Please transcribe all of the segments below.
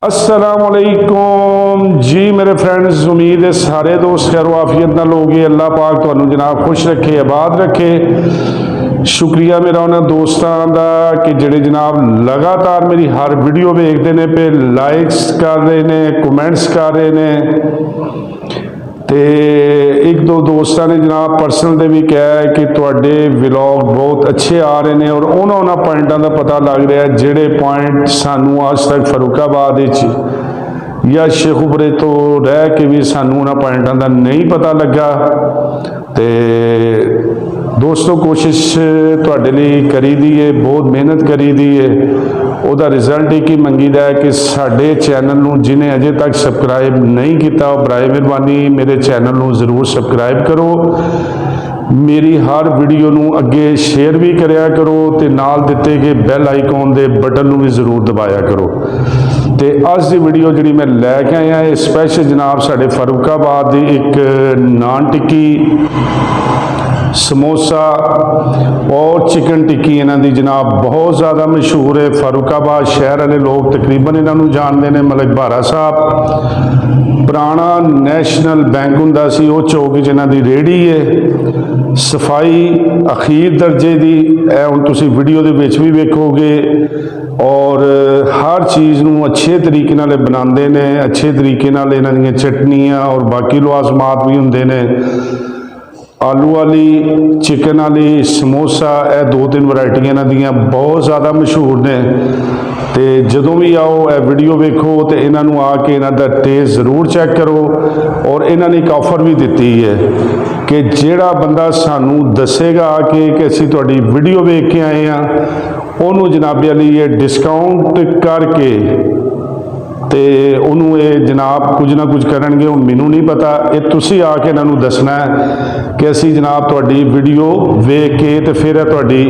अस्सलामुअलैकुम जी मेरे फ्रेंड्स, उम्मीद है सारे दोस्त खैर आफियत नाल होगे। अल्लाह पाक तुहानू जनाब खुश रखे, आबाद रखे। शुक्रिया मेरा उन्होंने दोस्तों का कि जिहड़े जनाब लगातार मेरी हर वीडियो वेखते हैं पे लाइक्स कर रहे हैं, कमेंट्स कर रहे हैं। तो एक दो दोस्तों ने जनाब परसनल दे भी कहा है कि तुहाडे व्लॉग बहुत अच्छे आ रहे हैं और उन्होंने पॉइंटों का पता लग रहा है जिहड़े पॉइंट सानू आज तक फरूखाबाद या शेखुपुरे तो रह के भी सानू उन्होंने पॉइंटों का नहीं पता लगा। तो दोस्तों कोशिश तुहाडे लई करी दी है, बहुत मेहनत करी दी है। ਉਹਦਾ रिजल्ट एक ही मंगीदा है कि साडे चैनल नूं जिन्हें अजे तक सबसक्राइब नहीं किया बराए मेहरबानी मेरे चैनल नूं जरूर सबसक्राइब करो। मेरी हर वीडियो नूं अगे शेयर भी करया करो ते नाल दिते गए बैल आइकॉन दे बटन नूं भी जरूर दबाया करो। तो अज की वीडियो जी मैं लैके आया है स्पैशल जनाब साडे फरूखाबाद की एक नान टिक्की, समोसा और चिकन टिक्की इन्हों की जनाब बहुत ज़्यादा मशहूर है। फरूखाबाद शहर वाले लोग तकरीबन इन्हों जानते हैं। मलिक भारा साहब पुराना नैशनल बैंक हुंदा सी, वो चौक इन्हों की रेहड़ी है। सफाई अखीर दर्जे की हुण तुसीं वीडियो दे विच भी वेखोगे और हर चीज़ नूं अच्छे तरीके नाल बनाते हैं। अच्छे तरीके नाल इन्हां दीयां चटनियां और बाकी लवाजमात भी हुंदे ने। आलू वाली, चिकन वाली, समोसा, यह दो तीन वैरायटियां इन्हां दीयां बहुत ज़्यादा मशहूर ने। तो जदों भी आओ यह वीडियो वेखो तो इन्हों आके इन्हों का टेस्ट जरूर चैक करो। और इन्होंने एक ऑफर भी दी है कि जिहड़ा बंदा सानू दसेगा आके कि असीं तुहाडी वीडियो वेख के आए हैं, उन्होंने जनाबे लई ये डिस्काउंट करके तो उन्होंने ये जनाब कुछ ना कुछ करनगे। हुण मैनूं नहीं पता, ये तुसीं आके इन्हों दसना है कि असीं जनाब तुहाडी वीडियो वेख के तो फिर तुहाडी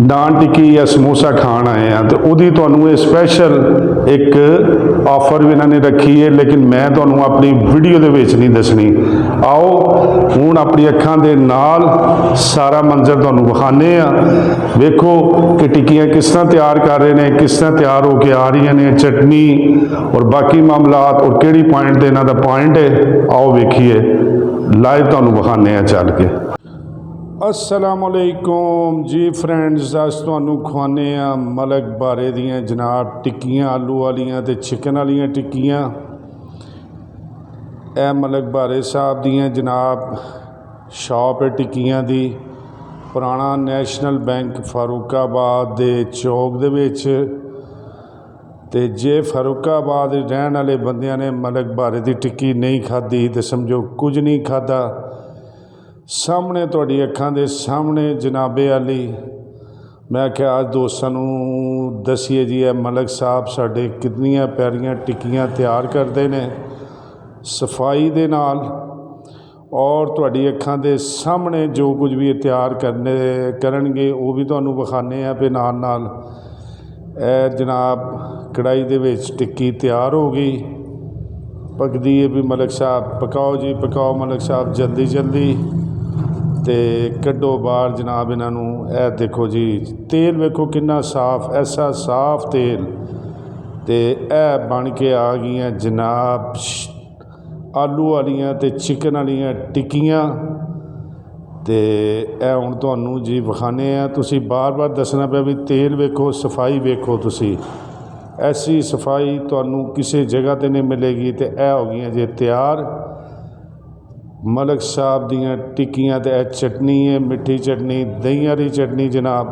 नान टिक्की या समोसा खाण आए हैं। तो उहदी तुहानूं ये स्पैशल एक ऑफर भी इन्होंने रखी है, लेकिन मैं तुहानूं अपनी वीडियो दे विच नहीं दसनी। आओ हुण अपनी अखां दे नाल सारा मंजर तुहानूं विखाने आ। वेखो कि टिक्कियां किस तरह तैयार कर रहे हैं, किस तरह तैयार होकर आ रही ने, चटनी और बाकी मामलात और किहड़ी पॉइंट ते इन्हां दा पॉइंट है। आओ वेखिए, लाइव तुहानूं विखाने आ चल के। अस्सलामुअलैकुम जी फ्रेंड्स, अस तुहानूं खुआने आ मलक बारे दियां जनाब टिक्कियां, आलू वालियां ते चिकन वालियां टिक्कियां। ए मलक बारे साहब दियां जनाब शॉप है टिक्कियां दी, पुराना नैशनल बैंक फरूखाबाद दे चौक दे विच। ते जे फरूखाबाद रहने वाले बंदियां ने मलक बारे दी टिक्की नहीं खाधी तो समझो कुछ नहीं खाधा। सामने तुहाडी अखां दे सामने जनाबे आली मैं आख्या आज दोस्तों नूं दसीए जी है मलक साहब साडे कितनियां प्यारियां टिक्कियां तैयार करते हैं सफाई दे नाल। और तुहाडी अखां दे सामने जो कुछ भी तैयार करनगे वो भी तुहानूं विखाने आ पे नाल नाल। ए जनाब कढ़ाई दे विच टिक्की तैयार हो गई, पकदी है भी। मलक साहब पकाओ जी पकाओ, मलक साहब जल्दी जल्दी। तो कड्डो बाहर जनाब इन्हों। ए देखो जी तेल वेखो कितना साफ, ऐसा साफ तेल। तो यह बन के आ गई जनाब आलू वालियां ते चिकन वालियां टिक्कियां। तो यह हुण तुहानूं जी विखाने आ। तुसीं बार बार दसना पिया भी तेल वेखो, सफाई वेखो तुसीं। ऐसी सफाई तुहानूं किसी जगह ते नहीं मिलेगी। तो यह हो गई जे तैयार मलक साहब दियां टिक्कियां। तो यह चटनी है, मिठी चटनी, दही वाली चटनी जनाब।